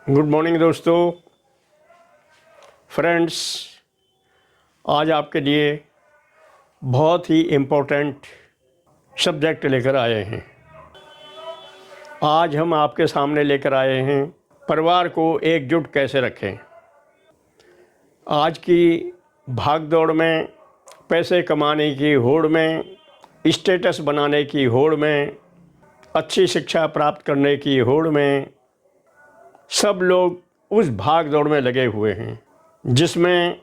Good morning दोस्तों, friends. आज आपके लिए बहुत ही इम्पोर्टेंट सब्जेक्ट लेकर आए हैं। आज हम आपके सामने लेकर आए हैं परिवार को एकजुट कैसे रखें। आज की भागदौड़ में, पैसे कमाने की होड़ में, स्टेटस बनाने की होड़ में, अच्छी शिक्षा प्राप्त करने की होड़ में सब लोग उस भाग दौड़ में लगे हुए हैं जिसमें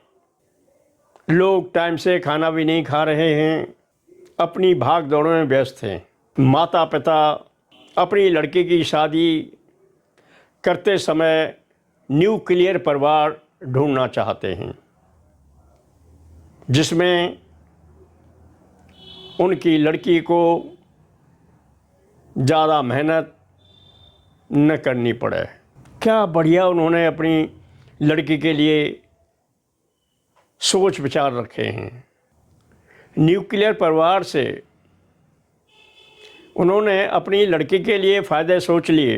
लोग टाइम से खाना भी नहीं खा रहे हैं, अपनी भाग दौड़ में व्यस्त हैं। माता पिता अपनी लड़की की शादी करते समय न्यूक्लियर परिवार ढूंढना चाहते हैं जिसमें उनकी लड़की को ज़्यादा मेहनत न करनी पड़े। क्या बढ़िया उन्होंने अपनी लड़की के लिए सोच विचार रखे हैं। न्यूक्लियर परिवार से उन्होंने अपनी लड़की के लिए फ़ायदे सोच लिए,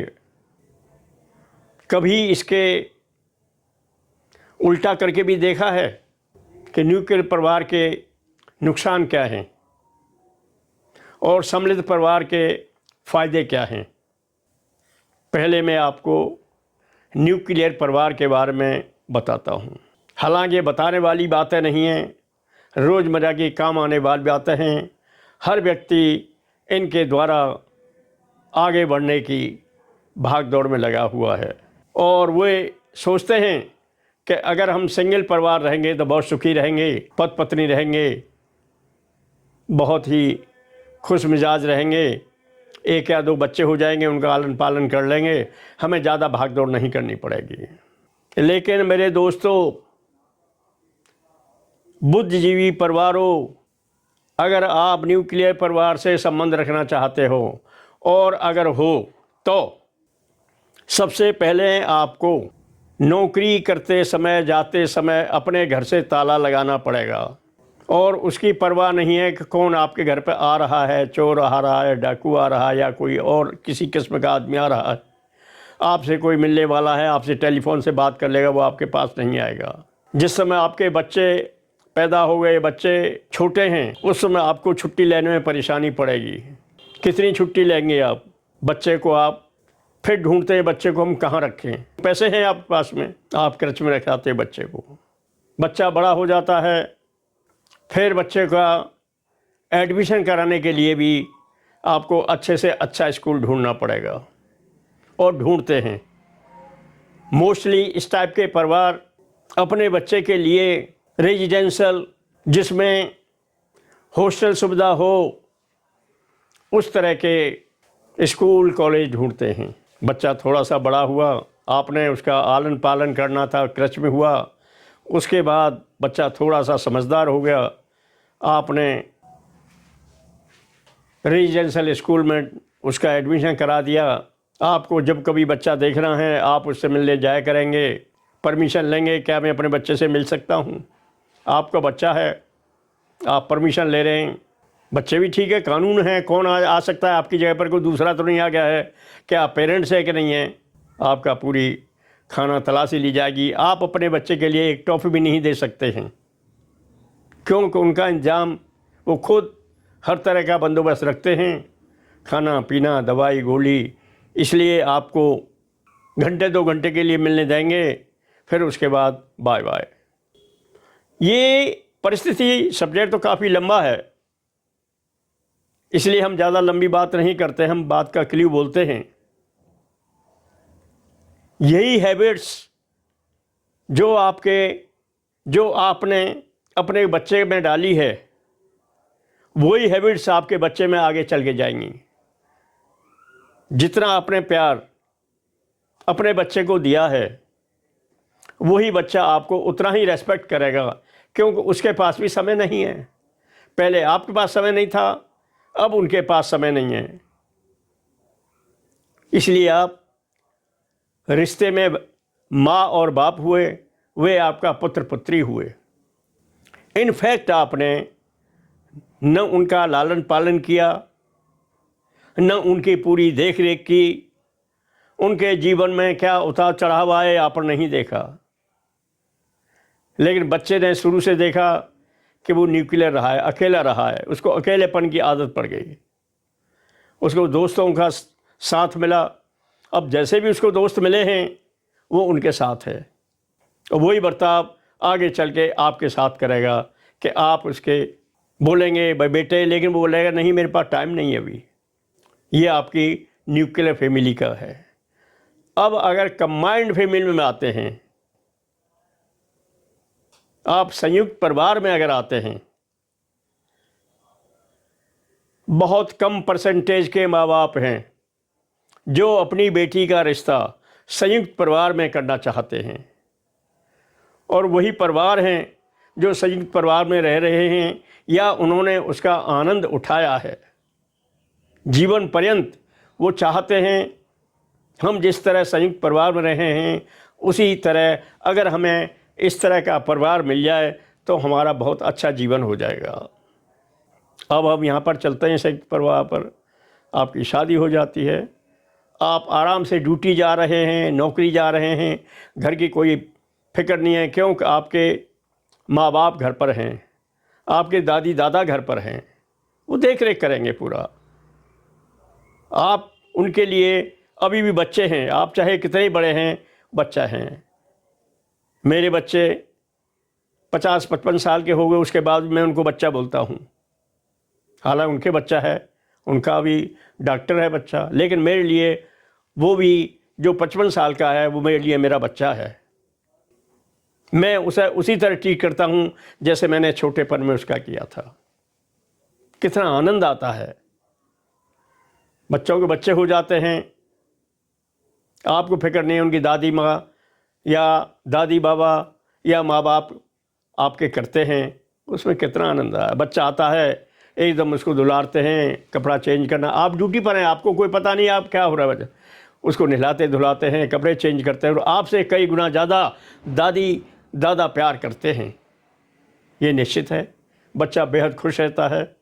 कभी इसके उल्टा करके भी देखा है कि न्यूक्लियर परिवार के नुकसान क्या हैं और सम्मिलित परिवार के फ़ायदे क्या हैं। पहले मैं आपको न्यूक्लियर परिवार के बारे में बताता हूँ। हालांकि बताने वाली बातें नहीं हैं, रोज़मर्रा की काम आने वाली बातें हैं। हर व्यक्ति इनके द्वारा आगे बढ़ने की भाग दौड़ में लगा हुआ है और वे सोचते हैं कि अगर हम सिंगल परिवार रहेंगे तो बहुत सुखी रहेंगे, पति पत्नी रहेंगे, बहुत ही खुश मिजाज रहेंगे, एक या दो बच्चे हो जाएंगे, उनका लालन पालन कर लेंगे, हमें ज़्यादा भाग दौड़ नहीं करनी पड़ेगी। लेकिन मेरे दोस्तों, बुद्धिजीवी परिवारों, अगर आप न्यूक्लियर परिवार से संबंध रखना चाहते हो और अगर हो तो सबसे पहले आपको नौकरी करते समय, जाते समय अपने घर से ताला लगाना पड़ेगा और उसकी परवाह नहीं है कि कौन आपके घर पर आ रहा है, चोर आ रहा है, डाकू आ रहा है या कोई और किसी किस्म का आदमी आ रहा है। आपसे कोई मिलने वाला है, आपसे टेलीफोन से बात कर लेगा, वो आपके पास नहीं आएगा। जिस समय आपके बच्चे पैदा हो गए, बच्चे छोटे हैं, उस समय आपको छुट्टी लेने में परेशानी पड़ेगी। कितनी छुट्टी लेंगे आप? बच्चे को आप फिर ढूंढते हैं, बच्चे को हम कहाँ रखें। पैसे हैं आपके पास में, आप खर्च में रखाते हैं बच्चे को। बच्चा बड़ा हो जाता है, फिर बच्चे का एडमिशन कराने के लिए भी आपको अच्छे से अच्छा स्कूल ढूंढना पड़ेगा और ढूंढते हैं। मोस्टली इस टाइप के परिवार अपने बच्चे के लिए रेजिडेंशियल, जिसमें हॉस्टल सुविधा हो, उस तरह के स्कूल कॉलेज ढूंढते हैं। बच्चा थोड़ा सा बड़ा हुआ, आपने उसका आलन पालन करना था, क्रच में हुआ, उसके बाद बच्चा थोड़ा सा समझदार हो गया, आपने रेजिडेंशियल स्कूल में उसका एडमिशन करा दिया। आपको जब कभी बच्चा देखना है, आप उससे मिलने जाया करेंगे, परमिशन लेंगे, क्या मैं अपने बच्चे से मिल सकता हूँ? आपका बच्चा है, आप परमिशन ले रहे हैं। बच्चे भी ठीक है, कानून है, कौन आ सकता है आपकी जगह पर, कोई दूसरा तो नहीं आ गया है। क्या आप पेरेंट्स है कि नहीं है? आपका पूरी खाना तलाशी ली जाएगी। आप अपने बच्चे के लिए एक टॉफ़ी भी नहीं दे सकते हैं क्योंकि उनका इंतजाम वो खुद हर तरह का बंदोबस्त रखते हैं, खाना पीना, दवाई गोली। इसलिए आपको घंटे 2 घंटे के लिए मिलने देंगे, फिर उसके बाद बाय बाय। ये परिस्थिति, सब्जेक्ट तो काफ़ी लंबा है, इसलिए हम ज़्यादा लंबी बात नहीं करते, हम बात का क्लू बोलते हैं। यही हैबिट्स जो आपने अपने बच्चे में डाली है, वही हैबिट्स आपके बच्चे में आगे चल के जाएंगी। जितना आपने प्यार अपने बच्चे को दिया है, वही बच्चा आपको उतना ही रेस्पेक्ट करेगा, क्योंकि उसके पास भी समय नहीं है। पहले आपके पास समय नहीं था, अब उनके पास समय नहीं है। इसलिए आप रिश्ते में माँ और बाप हुए, वे आपका पुत्र पुत्री हुए। इनफैक्ट आपने न उनका लालन पालन किया, न उनकी पूरी देख रेख की, उनके जीवन में क्या उतार चढ़ाव आए आपने नहीं देखा, लेकिन बच्चे ने शुरू से देखा कि वो न्यूक्लियर रहा है, अकेला रहा है, उसको अकेलेपन की आदत पड़ गई, उसको दोस्तों का साथ मिला। अब जैसे भी उसको दोस्त मिले हैं वो उनके साथ है, और वही बर्ताव आगे चल के आपके साथ करेगा कि आप उसके बोलेंगे भाई बेटे, लेकिन वो बोलेगा नहीं मेरे पास टाइम नहीं है अभी। ये आपकी न्यूक्लियर फैमिली का है। अब अगर कंबाइंड फैमिली में आते हैं, आप संयुक्त परिवार में अगर आते हैं, बहुत कम परसेंटेज के माँ बाप हैं जो अपनी बेटी का रिश्ता संयुक्त परिवार में करना चाहते हैं, और वही परिवार हैं जो संयुक्त परिवार में रह रहे हैं या उन्होंने उसका आनंद उठाया है जीवन पर्यंत। वो चाहते हैं हम जिस तरह संयुक्त परिवार में रहे हैं उसी तरह अगर हमें इस तरह का परिवार मिल जाए तो हमारा बहुत अच्छा जीवन हो जाएगा। अब हम यहाँ पर चलते हैं संयुक्त परिवार पर। आपकी शादी हो जाती है, आप आराम से ड्यूटी जा रहे हैं, नौकरी जा रहे हैं, घर की कोई फिक्र नहीं है, क्योंकि आपके माँ बाप घर पर हैं, आपके दादी दादा घर पर हैं, वो देख रेख करेंगे पूरा। आप उनके लिए अभी भी बच्चे हैं, आप चाहे कितने ही बड़े हैं बच्चा हैं। मेरे बच्चे 50-55 साल के हो गए, उसके बाद मैं उनको बच्चा बोलता हूँ। हालांकि उनके बच्चा है, उनका भी डॉक्टर है बच्चा, लेकिन मेरे लिए वो भी जो 55 साल का है वो मेरे लिए मेरा बच्चा है। मैं उसे उसी तरह ट्रीट करता हूँ जैसे मैंने छोटेपन में उसका किया था। कितना आनंद आता है। बच्चों के बच्चे हो जाते हैं, आपको फिक्र नहीं है उनकी दादी माँ या दादी बाबा या माँ बाप आपके करते हैं, उसमें कितना आनंद है। बच्चा आता है एकदम उसको दुलारते हैं, कपड़ा चेंज करना, आप ड्यूटी पर हैं, आपको कोई पता नहीं आप क्या हो रहा है, बच्चा उसको नहलाते धुलाते हैं, कपड़े चेंज करते हैं, और आपसे कई गुना ज़्यादा दादी दादा प्यार करते हैं। ये निश्चित है। बच्चा बेहद खुश रहता है,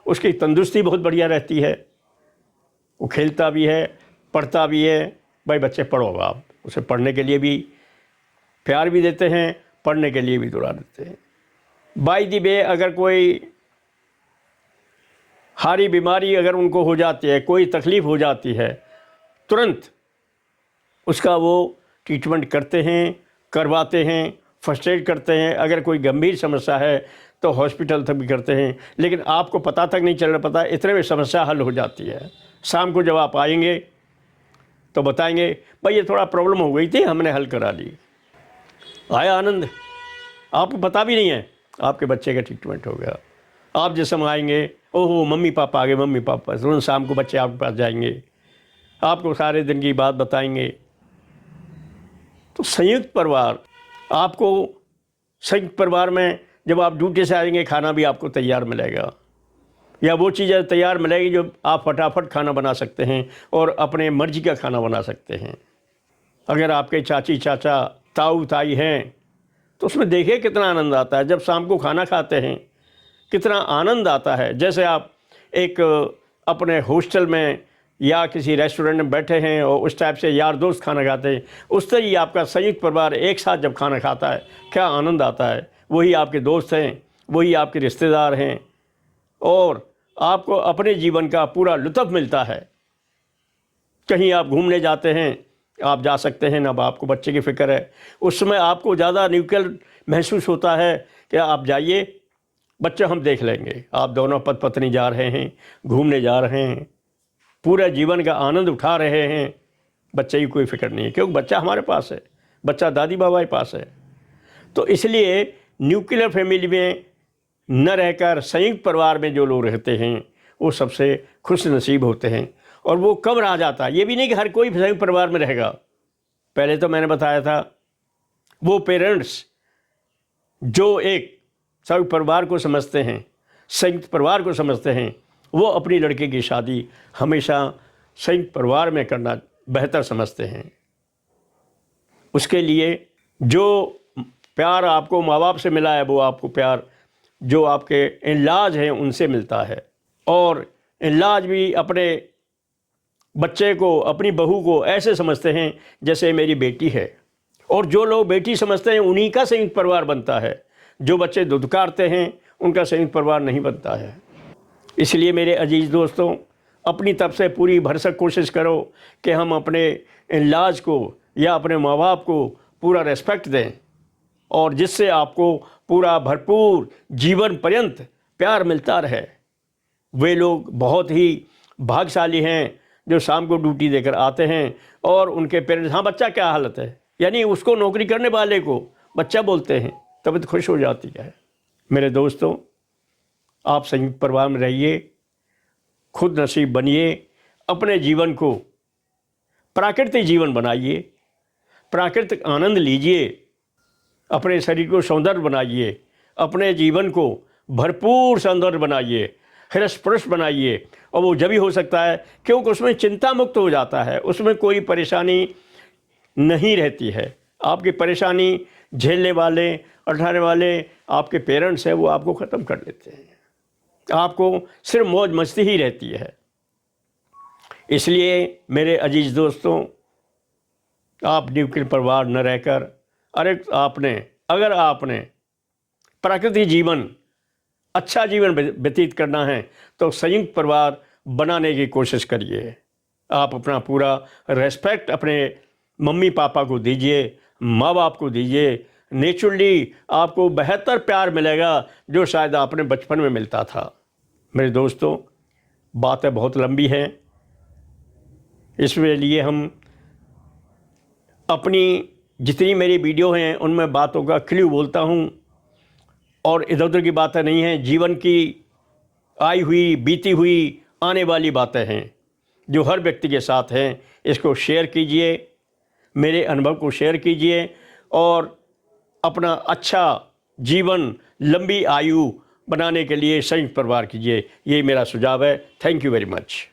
उसकी तंदुरुस्ती बहुत बढ़िया रहती है, वो खेलता भी है, पढ़ता भी है। भाई बच्चे पढ़ो, आप उसे पढ़ने के लिए भी प्यार भी देते हैं, पढ़ने के लिए भी दुला देते हैं। बाय द वे अगर कोई हारी बीमारी अगर उनको हो जाती है, कोई तकलीफ़ हो जाती है, तुरंत उसका वो ट्रीटमेंट करते हैं, करवाते हैं, फर्स्ट एड करते हैं। अगर कोई गंभीर समस्या है तो हॉस्पिटल तक भी करते हैं, लेकिन आपको पता तक नहीं चल पता, इतने में समस्या हल हो जाती है। शाम को जब आप आएंगे तो बताएंगे भाई ये थोड़ा प्रॉब्लम हो गई थी, हमने हल करा ली। आया आनंद, आपको पता भी नहीं है आपके बच्चे का ट्रीटमेंट हो गया। आप जिस समय आएंगे, ओहो मम्मी पापा आ गए, मम्मी पापा, तुरंत शाम को बच्चे आपके पास जाएंगे, आपको सारे दिन की बात बताएंगे। तो संयुक्त परिवार, आपको संयुक्त परिवार में जब आप ड्यूटी से आएंगे खाना भी आपको तैयार मिलेगा, या वो चीज़ें तैयार मिलेगी जो आप फटाफट खाना बना सकते हैं और अपने मर्जी का खाना बना सकते हैं। अगर आपके चाची चाचा ताऊ ताई हैं तो उसमें देखिए कितना आनंद आता है। जब शाम को खाना खाते हैं कितना आनंद आता है। जैसे आप एक अपने हॉस्टल में या किसी रेस्टोरेंट में बैठे हैं और उस टाइप से यार दोस्त खाना खाते हैं, उस तरह ही आपका संयुक्त परिवार एक साथ जब खाना खाता है क्या आनंद आता है। वही आपके दोस्त हैं, वही आपके रिश्तेदार हैं, और आपको अपने जीवन का पूरा लुत्फ़ मिलता है। कहीं आप घूमने जाते हैं, आप जा सकते हैं, अब आपको बच्चे की फ़िक्र है, उस समय आपको ज़्यादा न्यूट्रल महसूस होता है कि आप जाइए, बच्चे हम देख लेंगे। आप दोनों पति पत्नी जा रहे हैं, घूमने जा रहे हैं, पूरा जीवन का आनंद उठा रहे हैं, बच्चे की कोई फ़िक्र नहीं है, क्योंकि बच्चा हमारे पास है, बच्चा दादी बाबा के पास है। तो इसलिए न्यूक्लियर फैमिली में न रहकर संयुक्त परिवार में जो लोग रहते हैं वो सबसे खुश नसीब होते हैं। और वो कब रह जाता है, ये भी नहीं कि हर कोई संयुक्त परिवार में रहेगा। पहले तो मैंने बताया था वो पेरेंट्स जो एक संयुक्त परिवार को समझते हैं, संयुक्त परिवार को समझते हैं, वो अपनी लड़के की शादी हमेशा संयुक्त परिवार में करना बेहतर समझते हैं। उसके लिए जो प्यार आपको माँ बाप से मिला है वो आपको प्यार जो आपके इन-लॉज हैं उनसे मिलता है, और इन-लॉज भी अपने बच्चे को, अपनी बहू को ऐसे समझते हैं जैसे मेरी बेटी है, और जो लोग बेटी समझते हैं उन्हीं का संयुक्त परिवार बनता है। जो बच्चे धुतकारते हैं उनका संयुक्त परिवार नहीं बनता है। इसलिए मेरे अजीज़ दोस्तों, अपनी तरफ से पूरी भरसक कोशिश करो कि हम अपने इन-लॉज़ को या अपने माँ बाप को पूरा रेस्पेक्ट दें, और जिससे आपको पूरा भरपूर जीवन पर्यंत प्यार मिलता रहे। वे लोग बहुत ही भाग्यशाली हैं जो शाम को ड्यूटी देकर आते हैं और उनके पेरेंट्स, हाँ बच्चा क्या हालत है, यानी उसको नौकरी करने वाले को बच्चा बोलते हैं, तबीयत खुश हो जाती है। मेरे दोस्तों, आप संयुक्त परिवार में रहिए, खुद नसीब बनिए, अपने जीवन को प्राकृतिक जीवन बनाइए, प्राकृतिक आनंद लीजिए, अपने शरीर को सौंदर्य बनाइए, अपने जीवन को भरपूर सौंदर्य बनाइए, हृष्ट-पुष्ट बनाइए। और वो जब ही हो सकता है क्योंकि उसमें चिंता मुक्त हो जाता है, उसमें कोई परेशानी नहीं रहती है। आपकी परेशानी झेलने वाले, उठाने वाले आपके पेरेंट्स हैं, वो आपको ख़त्म कर देते हैं। आपको सिर्फ मौज मस्ती ही रहती है। इसलिए मेरे अजीज़ दोस्तों, आप न्यूक्लियर परिवार न रहकर अगर आपने प्राकृतिक जीवन, अच्छा जीवन व्यतीत करना है तो संयुक्त परिवार बनाने की कोशिश करिए। आप अपना पूरा रेस्पेक्ट अपने मम्मी पापा को दीजिए, माँ बाप को दीजिए। नेचुरली आपको बेहतर प्यार मिलेगा जो शायद आपने बचपन में मिलता था। मेरे दोस्तों, बातें बहुत लंबी हैं, इसके लिए हम अपनी जितनी मेरी वीडियो हैं उनमें बातों का क्लू बोलता हूँ, और इधर उधर की बातें नहीं हैं। जीवन की आई हुई, बीती हुई, आने वाली बातें हैं जो हर व्यक्ति के साथ हैं। इसको शेयर कीजिए, मेरे अनुभव को शेयर कीजिए, और अपना अच्छा जीवन, लंबी आयु बनाने के लिए संयुक्त परिवार कीजिए। ये मेरा सुझाव है। Thank you very much.